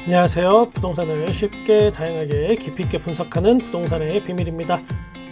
안녕하세요. 부동산을 쉽게 다양하게 깊이 있게 분석하는 부동산의 비밀입니다.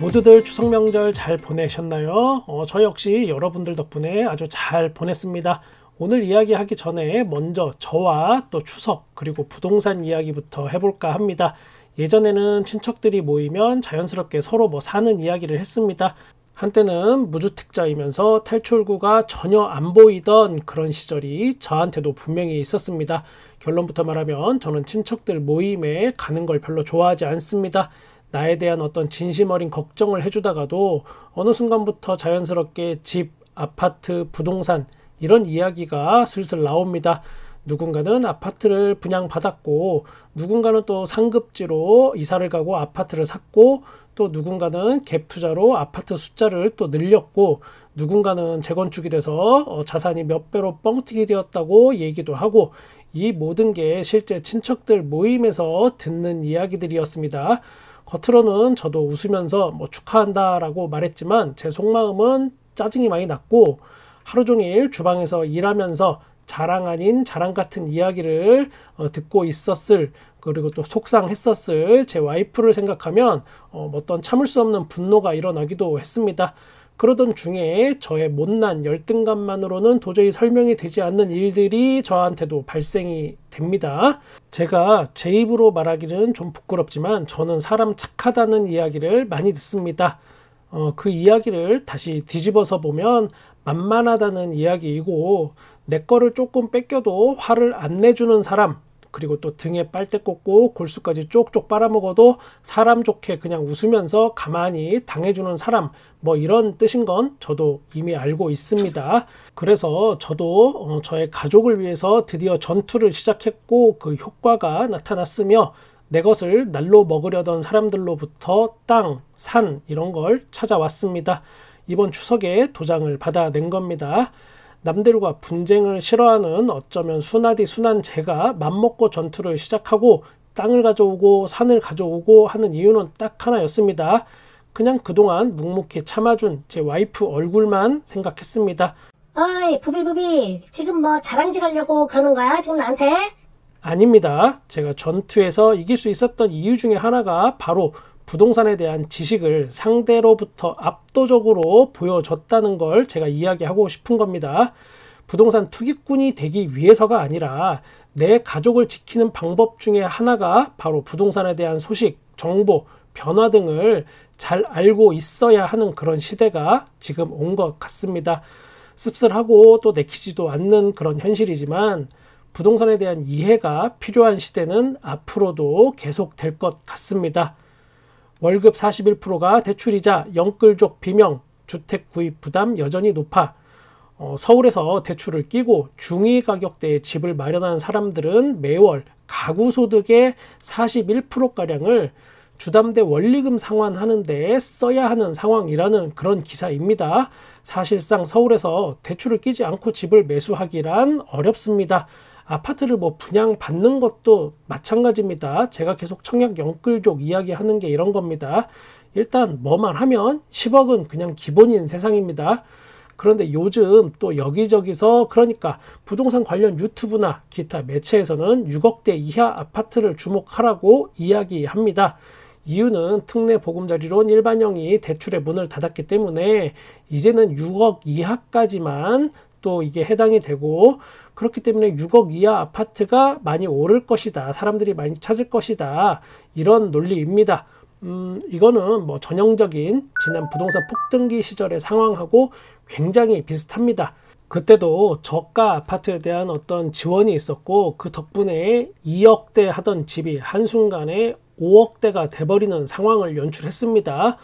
모두들 추석 명절 잘 보내셨나요? 저 역시 여러분들 덕분에 아주 잘 보냈습니다. 오늘 이야기하기 전에 먼저 저와 또 추석 그리고 부동산 이야기부터 해볼까 합니다. 예전에는 친척들이 모이면 자연스럽게 서로 사는 이야기를 했습니다. 한때는 무주택자이면서 탈출구가 전혀 안 보이던 그런 시절이 저한테도 분명히 있었습니다. 결론부터 말하면 저는 친척들 모임에 가는 걸 별로 좋아하지 않습니다. 나에 대한 어떤 진심 어린 걱정을 해주다가도 어느 순간부터 자연스럽게 집, 아파트, 부동산 이런 이야기가 슬슬 나옵니다. 누군가는 아파트를 분양받았고 누군가는 또 상급지로 이사를 가고 아파트를 샀고 또 누군가는 갭 투자로 아파트 숫자를 또 늘렸고 누군가는 재건축이 돼서 자산이 몇 배로 뻥튀기 되었다고 얘기도 하고 이 모든 게 실제 친척들 모임에서 듣는 이야기들이었습니다. 겉으로는 저도 웃으면서 축하한다 라고 말했지만 제 속마음은 짜증이 많이 났고 하루 종일 주방에서 일하면서 자랑 아닌 자랑 같은 이야기를 듣고 있었을 그리고 또 속상했었을 제 와이프를 생각하면 어떤 참을 수 없는 분노가 일어나기도 했습니다. 그러던 중에 저의 못난 열등감만으로는 도저히 설명이 되지 않는 일들이 저한테도 발생이 됩니다. 제가 제 입으로 말하기는 좀 부끄럽지만 저는 사람 착하다는 이야기를 많이 듣습니다. 그 이야기를 다시 뒤집어서 보면 만만하다는 이야기이고 내 거를 조금 뺏겨도 화를 안 내주는 사람 그리고 또 등에 빨대 꽂고 골수까지 쪽쪽 빨아먹어도 사람 좋게 그냥 웃으면서 가만히 당해주는 사람 이런 뜻인 건 저도 이미 알고 있습니다. 그래서 저도 저의 가족을 위해서 드디어 전투를 시작했고 그 효과가 나타났으며 내 것을 날로 먹으려던 사람들로부터 땅, 산 이런 걸 찾아왔습니다. 이번 추석에 도장을 받아낸 겁니다. 남들과 분쟁을 싫어하는 어쩌면 순하디 순한 제가 맘먹고 전투를 시작하고 땅을 가져오고 산을 가져오고 하는 이유는 딱 하나였습니다. 그냥 그동안 묵묵히 참아준 제 와이프 얼굴만 생각했습니다. 어이 부비부비 지금 자랑질 하려고 그러는 거야 지금 나한테? 아닙니다. 제가 전투에서 이길 수 있었던 이유 중에 하나가 바로 부동산에 대한 지식을 상대로부터 압도적으로 보여줬다는 걸 제가 이야기하고 싶은 겁니다. 부동산 투기꾼이 되기 위해서가 아니라 내 가족을 지키는 방법 중에 하나가 바로 부동산에 대한 소식, 정보, 변화 등을 잘 알고 있어야 하는 그런 시대가 지금 온 것 같습니다. 씁쓸하고 또 내키지도 않는 그런 현실이지만 부동산에 대한 이해가 필요한 시대는 앞으로도 계속 될 것 같습니다. 월급 41%가 대출이자 영끌족 비명, 주택 구입 부담 여전히 높아. 서울에서 대출을 끼고 중위 가격대의 집을 마련한 사람들은 매월 가구 소득의 41%가량을 주담대 원리금 상환하는 데 써야 하는 상황이라는 그런 기사입니다. 사실상 서울에서 대출을 끼지 않고 집을 매수하기란 어렵습니다. 아파트를 분양받는 것도 마찬가지입니다. 제가 계속 청약 영끌족 이야기하는 게 이런 겁니다. 일단 뭐만 하면 10억은 그냥 기본인 세상입니다. 그런데 요즘 또 여기저기서 그러니까 부동산 관련 유튜브나 기타 매체에서는 6억대 이하 아파트를 주목하라고 이야기합니다. 이유는 특례 보금자리론 일반형이 대출의 문을 닫았기 때문에 이제는 6억 이하까지만 또 이게 해당이 되고 그렇기 때문에 6억 이하 아파트가 많이 오를 것이다. 사람들이 많이 찾을 것이다. 이런 논리입니다. 이거는 전형적인 지난 부동산 폭등기 시절의 상황하고 굉장히 비슷합니다. 그때도 저가 아파트에 대한 어떤 지원이 있었고 그 덕분에 2억대 하던 집이 한순간에 5억대가 돼버리는 상황을 연출했습니다.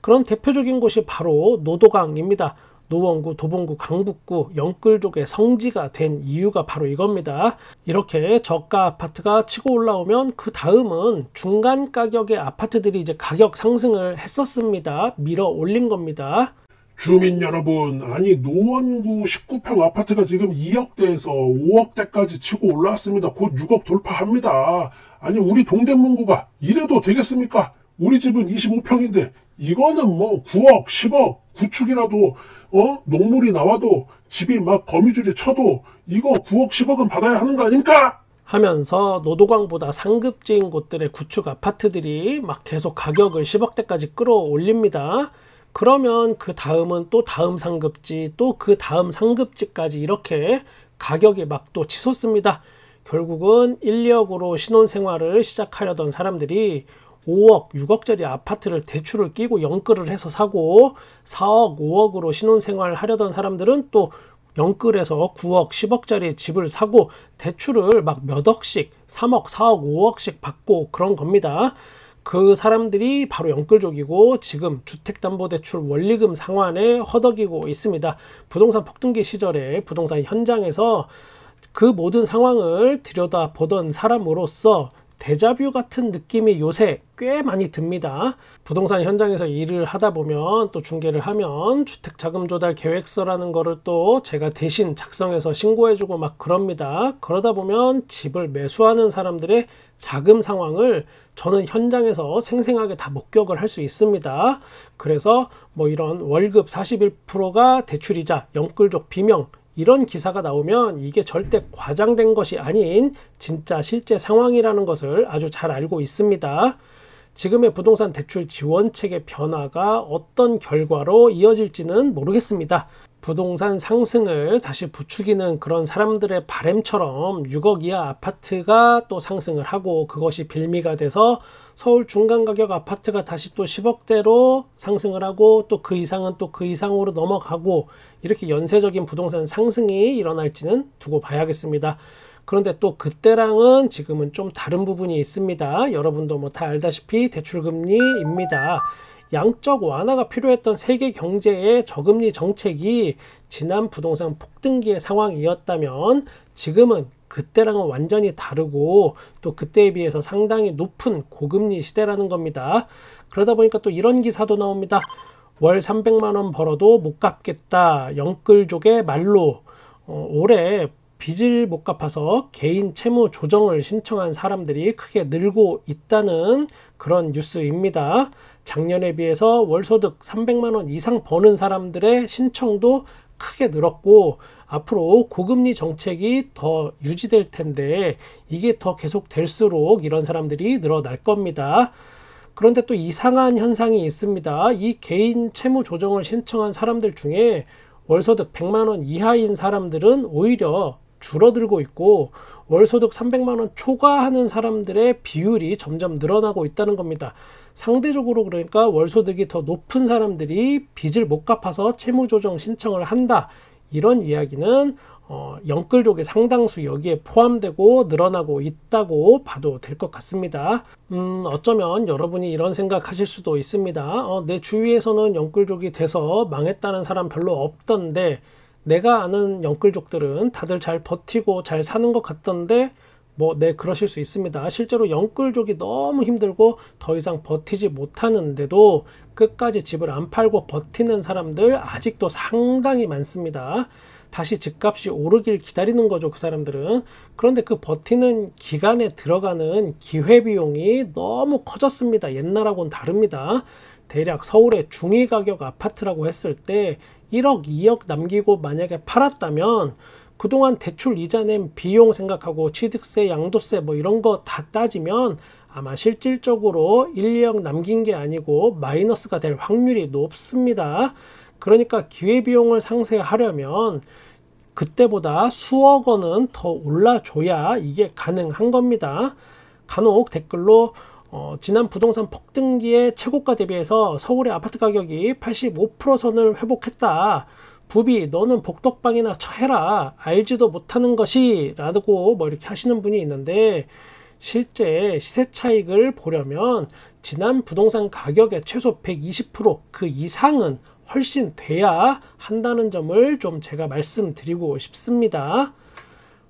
그런 대표적인 곳이 바로 노도강입니다. 노원구, 도봉구, 강북구, 영끌족의 성지가 된 이유가 바로 이겁니다. 이렇게 저가 아파트가 치고 올라오면 그 다음은 중간 가격의 아파트들이 이제 가격 상승을 했었습니다. 밀어 올린 겁니다. 주민 여러분, 아니 노원구 19평 아파트가 지금 2억대에서 5억대까지 치고 올라왔습니다. 곧 6억 돌파합니다. 아니 우리 동대문구가 이래도 되겠습니까? 우리 집은 25평인데 이거는 9억, 10억 구축이라도 녹물이 나와도 집이 막 거미줄이 쳐도 이거 9억, 10억은 받아야 하는 거 아닙니까? 하면서 노도광보다 상급지인 곳들의 구축 아파트들이 막 계속 가격을 10억대까지 끌어올립니다. 그러면 그 다음은 또 다음 상급지, 또 그 다음 상급지까지 이렇게 가격이 막 또 치솟습니다. 결국은 1, 2억으로 신혼생활을 시작하려던 사람들이 5억, 6억짜리 아파트를 대출을 끼고 연끌을 해서 사고, 4억, 5억으로 신혼생활을 하려던 사람들은 또 연끌해서 9억, 10억짜리 집을 사고 대출을 막 몇 억씩, 3억, 4억, 5억씩 받고 그런 겁니다. 그 사람들이 바로 연끌족이고 지금 주택담보대출 원리금 상환에 허덕이고 있습니다. 부동산 폭등기 시절에 부동산 현장에서 그 모든 상황을 들여다보던 사람으로서 데자뷰 같은 느낌이 요새 꽤 많이 듭니다. 부동산 현장에서 일을 하다 보면 또 중개를 하면 주택자금조달 계획서라는 거를 또 제가 대신 작성해서 신고해주고 막 그럽니다. 그러다 보면 집을 매수하는 사람들의 자금 상황을 저는 현장에서 생생하게 다 목격을 할 수 있습니다. 그래서 뭐 이런 월급 41%가 대출이자 연끌족 비명 이런 기사가 나오면 이게 절대 과장된 것이 아닌 진짜 실제 상황이라는 것을 아주 잘 알고 있습니다. 지금의 부동산 대출 지원책의 변화가 어떤 결과로 이어질지는 모르겠습니다. 부동산 상승을 다시 부추기는 그런 사람들의 바램처럼 6억 이하 아파트가 또 상승을 하고 그것이 빌미가 돼서 서울 중간가격 아파트가 다시 또 10억대로 상승을 하고 또 그 이상은 또 그 이상으로 넘어가고 이렇게 연쇄적인 부동산 상승이 일어날지는 두고 봐야겠습니다. 그런데 또 그때랑은 지금은 좀 다른 부분이 있습니다. 여러분도 뭐 다 알다시피 대출금리입니다. 양적 완화가 필요했던 세계 경제의 저금리 정책이 지난 부동산 폭등기의 상황이었다면 지금은 그때랑은 완전히 다르고 또 그때에 비해서 상당히 높은 고금리 시대라는 겁니다. 그러다 보니까 또 이런 기사도 나옵니다. 월 300만 원 벌어도 못 갚겠다. 연끌족의 말로 올해 빚을 못 갚아서 개인 채무 조정을 신청한 사람들이 크게 늘고 있다는 그런 뉴스입니다. 작년에 비해서 월소득 300만 원 이상 버는 사람들의 신청도 크게 늘었고 앞으로 고금리 정책이 더 유지될 텐데 이게 더 계속 될수록 이런 사람들이 늘어날 겁니다. 그런데 또 이상한 현상이 있습니다. 이 개인 채무 조정을 신청한 사람들 중에 월소득 100만 원 이하인 사람들은 오히려 줄어들고 있고 월소득 300만 원 초과하는 사람들의 비율이 점점 늘어나고 있다는 겁니다. 상대적으로 그러니까 월소득이 더 높은 사람들이 빚을 못 갚아서 채무조정 신청을 한다. 이런 이야기는 연끌족의 상당수 여기에 포함되고 늘어나고 있다고 봐도 될 것 같습니다. 어쩌면 여러분이 이런 생각하실 수도 있습니다. 내 주위에서는 연끌족이 돼서 망했다는 사람 별로 없던데 내가 아는 연끌족들은 다들 잘 버티고 잘 사는 것 같던데 네, 그러실 수 있습니다. 실제로 연끌족이 너무 힘들고 더 이상 버티지 못하는데도 끝까지 집을 안 팔고 버티는 사람들 아직도 상당히 많습니다. 다시 집값이 오르길 기다리는 거죠, 그 사람들은. 그런데 그 버티는 기간에 들어가는 기회비용이 너무 커졌습니다. 옛날하고는 다릅니다. 대략 서울의 중위 가격 아파트라고 했을 때 1억, 2억 남기고 만약에 팔았다면 그동안 대출 이자 낸 비용 생각하고 취득세, 양도세 뭐 이런 거 다 따지면 아마 실질적으로 1, 2억 남긴 게 아니고 마이너스가 될 확률이 높습니다. 그러니까 기회비용을 상쇄하려면 그때보다 수억 원은 더 올라줘야 이게 가능한 겁니다. 간혹 댓글로 지난 부동산 폭등기의 최고가 대비해서 서울의 아파트 가격이 85% 선을 회복했다. 부비 너는 복덕방이나 쳐해라. 알지도 못하는 것이 라고 뭐 이렇게 하시는 분이 있는데 실제 시세 차익을 보려면 지난 부동산 가격의 최소 120% 그 이상은 훨씬 돼야 한다는 점을 좀 제가 말씀드리고 싶습니다.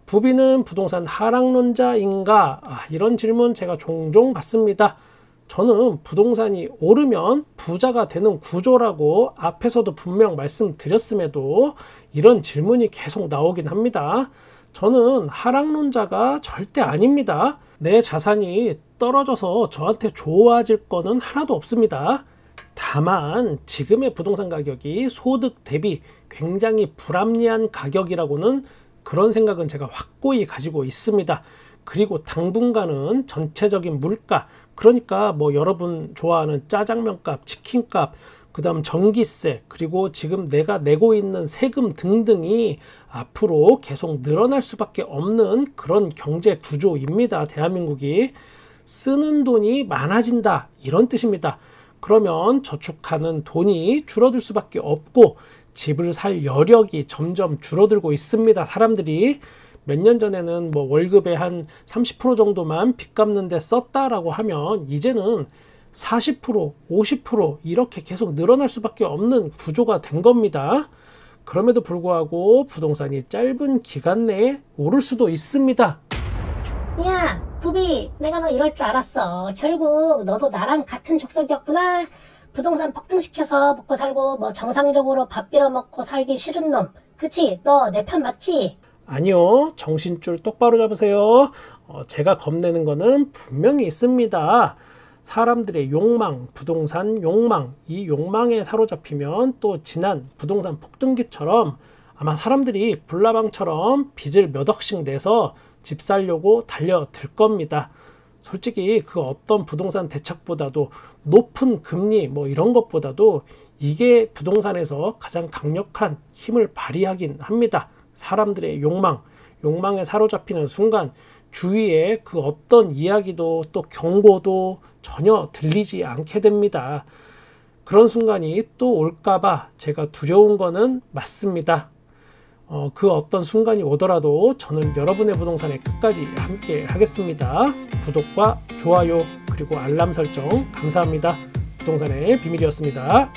부비는 부동산 하락론자인가? 이런 질문 제가 종종 받습니다. 저는 부동산이 오르면 부자가 되는 구조라고 앞에서도 분명 말씀드렸음에도 이런 질문이 계속 나오긴 합니다. 저는 하락론자가 절대 아닙니다. 내 자산이 떨어져서 저한테 좋아질 거는 하나도 없습니다. 다만 지금의 부동산 가격이 소득 대비 굉장히 불합리한 가격이라고는 그런 생각은 제가 확고히 가지고 있습니다. 그리고 당분간은 전체적인 물가, 그러니까 뭐 여러분 좋아하는 짜장면값, 치킨값, 그 다음 전기세, 그리고 지금 내가 내고 있는 세금 등등이 앞으로 계속 늘어날 수밖에 없는 그런 경제 구조입니다. 대한민국이 쓰는 돈이 많아진다, 이런 뜻입니다. 그러면 저축하는 돈이 줄어들 수밖에 없고 집을 살 여력이 점점 줄어들고 있습니다. 사람들이 몇 년 전에는 뭐 월급의 한 30% 정도만 빚 갚는 데 썼다라고 하면 이제는 40%, 50% 이렇게 계속 늘어날 수밖에 없는 구조가 된 겁니다. 그럼에도 불구하고 부동산이 짧은 기간 내에 오를 수도 있습니다. 야, 부비, 내가 너 이럴 줄 알았어. 결국 너도 나랑 같은 족속이었구나. 부동산 폭등시켜서 먹고 살고 뭐 정상적으로 밥 빌어 먹고 살기 싫은 놈. 그치? 너 내 편 맞지? 아니요, 정신줄 똑바로 잡으세요. 제가 겁내는 거는 분명히 있습니다. 사람들의 욕망, 부동산 욕망, 이 욕망에 사로잡히면 또 지난 부동산 폭등기처럼 아마 사람들이 불나방처럼 빚을 몇 억씩 내서 집 살려고 달려들 겁니다. 솔직히 그 어떤 부동산 대책보다도 높은 금리 뭐 이런 것보다도 이게 부동산에서 가장 강력한 힘을 발휘하긴 합니다. 사람들의 욕망에 사로잡히는 순간 주위에 그 어떤 이야기도 또 경고도 전혀 들리지 않게 됩니다. 그런 순간이 또 올까봐 제가 두려운 거는 맞습니다. 그 어떤 순간이 오더라도 저는 여러분의 부동산에 끝까지 함께 하겠습니다. 구독과 좋아요 그리고 알람 설정 감사합니다. 부동산의 비밀이었습니다.